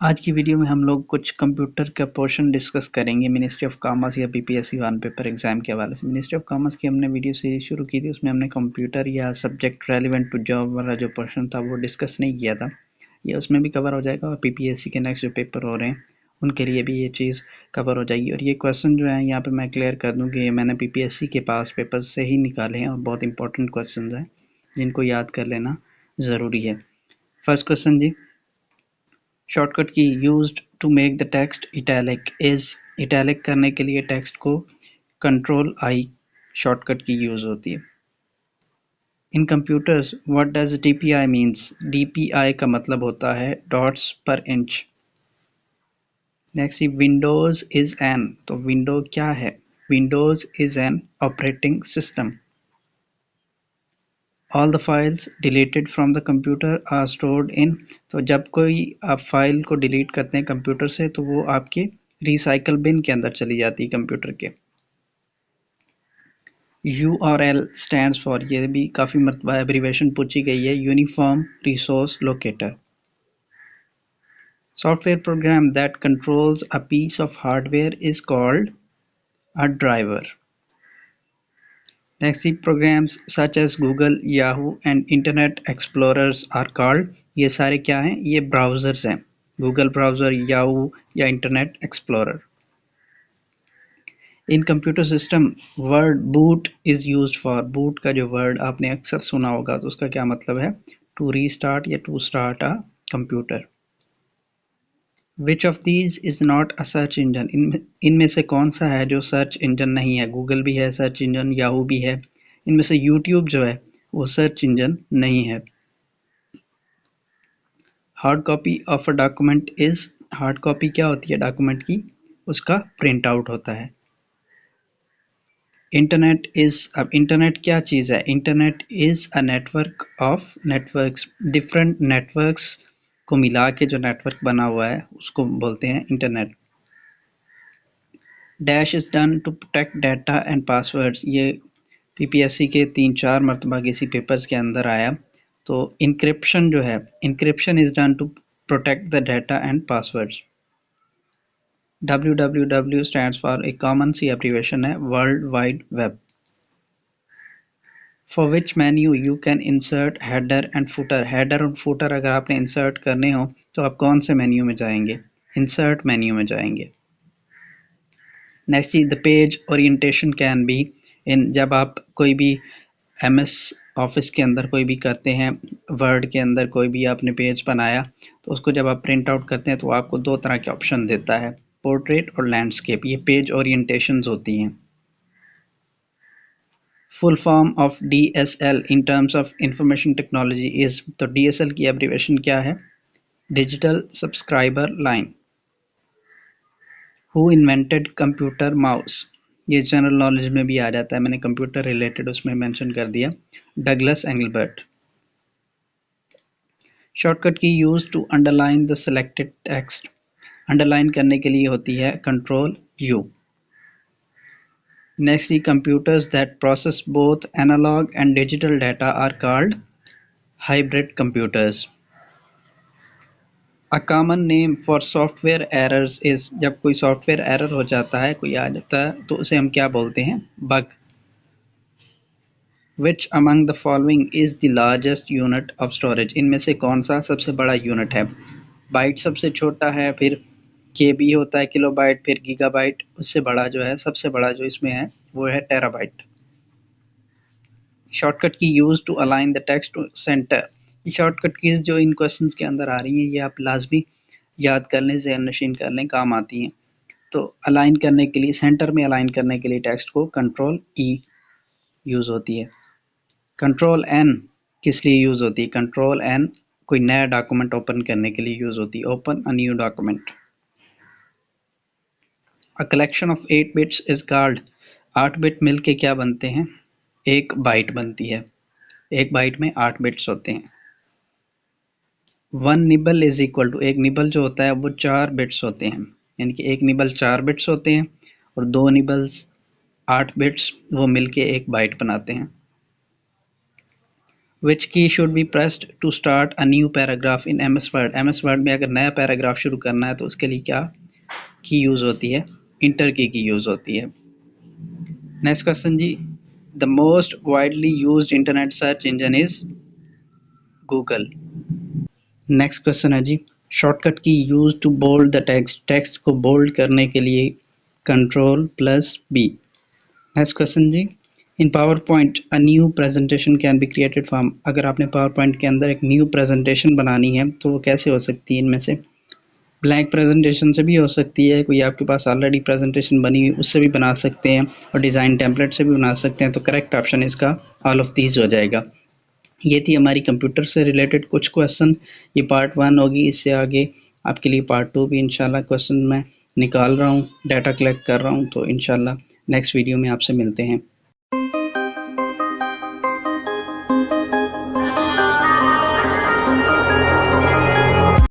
आज की वीडियो में हम लोग कुछ कंप्यूटर का पोर्शन डिस्कस करेंगे मिनिस्ट्री ऑफ कॉमर्स या बीपीएससी वन पेपर एग्जाम के हवाले से। मिनिस्ट्री ऑफ कॉमर्स की हमने वीडियो सीरीज शुरू की थी, उसमें हमने कंप्यूटर या सब्जेक्ट रेलिवेंट टू जॉब वाला जो पोर्शन था वो डिस्कस नहीं किया था। ये उसमें भी कवर हो जाएगा और पीपीएससी के नेक्स्ट जो पेपर हो रहे हैं उनके लिए भी ये चीज़ कवर हो जाएगी। और ये क्वेश्चन जो है यहाँ पर मैं क्लियर कर दूँ कि ये मैंने पीपीएससी के पास पेपर से ही निकाले हैं और बहुत इंपॉर्टेंट क्वेश्चन हैं जिनको याद कर लेना ज़रूरी है। First question ji, shortcut key used to make the text italic is. Italic करने के लिए टेक्स्ट को कंट्रोल आई शॉर्टकट की यूज होती है। In computers what does DPI means. DPI का मतलब होता है dots per inch. Next, Windows is an, तो विंडो क्या है? Windows is an operating system. All the files deleted from the computer are stored in, तो जब कोई आप फाइल को डिलीट करते हैं कंप्यूटर से तो वो आपके रिसाइकल बिन के अंदर चली जाती है कंप्यूटर के। URL स्टैंड्स फॉर, ये भी काफ़ी मरतबा एब्रीवेशन पूछी गई है, uniform resource locator. Software program that controls a piece of hardware is called a driver. Next, the programs such as Google, Yahoo and Internet Explorers are called, ये सारे क्या हैं? ये ब्राउजर्स हैं, गूगल ब्राउजर, याहू या internet explorer. In computer system word boot is used for, boot का जो word आपने अक्सर सुना होगा तो उसका क्या मतलब है? टू रीस्टार्ट या to start a computer. Which of these is not a search engine, इनमें से कौन सा है जो सर्च इंजन नहीं है? गूगल भी है सर्च इंजन, याहू भी है, इनमें से यूट्यूब जो है वो सर्च इंजन नहीं है। Hard copy of a document is, hard copy क्या होती है डॉक्यूमेंट की? उसका प्रिंट आउट होता है। इंटरनेट इज, अब इंटरनेट क्या चीज़ है? Internet is a network of networks, different networks को मिला के जो नेटवर्क बना हुआ है उसको बोलते हैं internet. Dash is done to protect data and passwords, ये पीपीएससी के 3-4 मरतबा किसी पेपर्स के अंदर आया। तो इंक्रिप्शन जो है, encryption is done to protect the data and passwords. www stands for, एक कॉमन सी एब्रीवेशन है, world wide web. For which menu you can insert header and footer, header और footer अगर आपने इंसर्ट करने हो तो आप कौन से मेन्यू में जाएंगे? इंसर्ट मेन्यू में जाएंगे। Next, the page orientation can be in, जब आप कोई भी एमएस ऑफिस के अंदर कोई भी करते हैं, वर्ड के अंदर कोई भी आपने पेज बनाया तो उसको जब आप प्रिंट आउट करते हैं तो आपको दो तरह के ऑप्शन देता है, पोर्ट्रेट और लैंडस्केप, ये पेज ओरिएंटेशंस होती हैं। Full form of DSL in terms of information technology is, तो DSL की एब्रीवेशन क्या है? Digital subscriber line. Who invented computer mouse, ये जनरल नॉलेज में भी आ जाता है, मैंने कंप्यूटर रिलेटेड उसमें मेंशन कर दिया, डगलस एंगलबर्ट। शॉर्टकट की use to underline the selected text, underline करने के लिए होती है control U। Next, the computers that process both analogue and digital data are called hybrid computers. A common name for software errors is, जब कोई software error हो जाता है, कोई आ जाता है तो उसे हम क्या बोलते हैं? Bug. Which among the following is the largest unit of storage, इनमें से कौन सा सबसे बड़ा यूनिट है? बाइट सबसे छोटा है, फिर केबी होता है किलोबाइट, फिर गीगाबाइट, उससे बड़ा जो है, सबसे बड़ा जो इसमें है वो है टेराबाइट। शॉर्टकट की use to align the text to centre, ये शॉर्टकट कीज जो इन क्वेश्चंस के अंदर आ रही हैं ये आप लाजमी याद कर लें, ज़हन नशीन कर लें, काम आती हैं। तो अलाइन करने के लिए, सेंटर में अलाइन करने के लिए टेक्स्ट को कंट्रोल E यूज़ होती है। कंट्रोल N किस लिए यूज़ होती है? कंट्रोल N कोई नया डॉक्यूमेंट ओपन करने के लिए यूज़ होती है, open a new document. A collection of 8 bits is called, 8 bit मिलके क्या बनते हैं? एक बाइट बनती है, एक बाइट में 8 बिट्स होते हैं। 1 निबल इज इक्वल टू, एक निबल जो होता है वो 4 बिट्स होते हैं, यानी कि एक निबल 4 बिट्स होते हैं और 2 निबल्स 8 बिट्स वो मिलके एक बाइट बनाते हैं। Which key should be pressed to start a new paragraph in M S Word. M S Word में अगर नया पैराग्राफ शुरू करना है तो उसके लिए क्या की यूज़ होती है? इंटर की यूज़ होती है। नेक्स्ट क्वेश्चन जी, the most widely used internet search engine is Google. Next question है जी, शॉर्टकट की use to bold the text. Text को बोल्ड करने के लिए Ctrl+B। नेक्स्ट क्वेश्चन जी, in PowerPoint a new presentation can be created from. अगर आपने पावर पॉइंट के अंदर एक न्यू प्रेजेंटेशन बनानी है तो वो कैसे हो सकती है? इनमें से ब्लैंक प्रेजेंटेशन से भी हो सकती है, कोई आपके पास ऑलरेडी प्रेजेंटेशन बनी हुई उससे भी बना सकते हैं, और डिज़ाइन टेम्पलेट से भी बना सकते हैं। तो करेक्ट ऑप्शन इसका ऑल ऑफ दीज हो जाएगा। ये थी हमारी कंप्यूटर से रिलेटेड कुछ क्वेश्चन। ये पार्ट 1 होगी, इससे आगे आपके लिए पार्ट 2 भी इंशाल्लाह क्वेश्चन मैं निकाल रहा हूँ, डाटा कलेक्ट कर रहा हूँ। तो इंशाल्लाह नेक्स्ट वीडियो में आपसे मिलते हैं।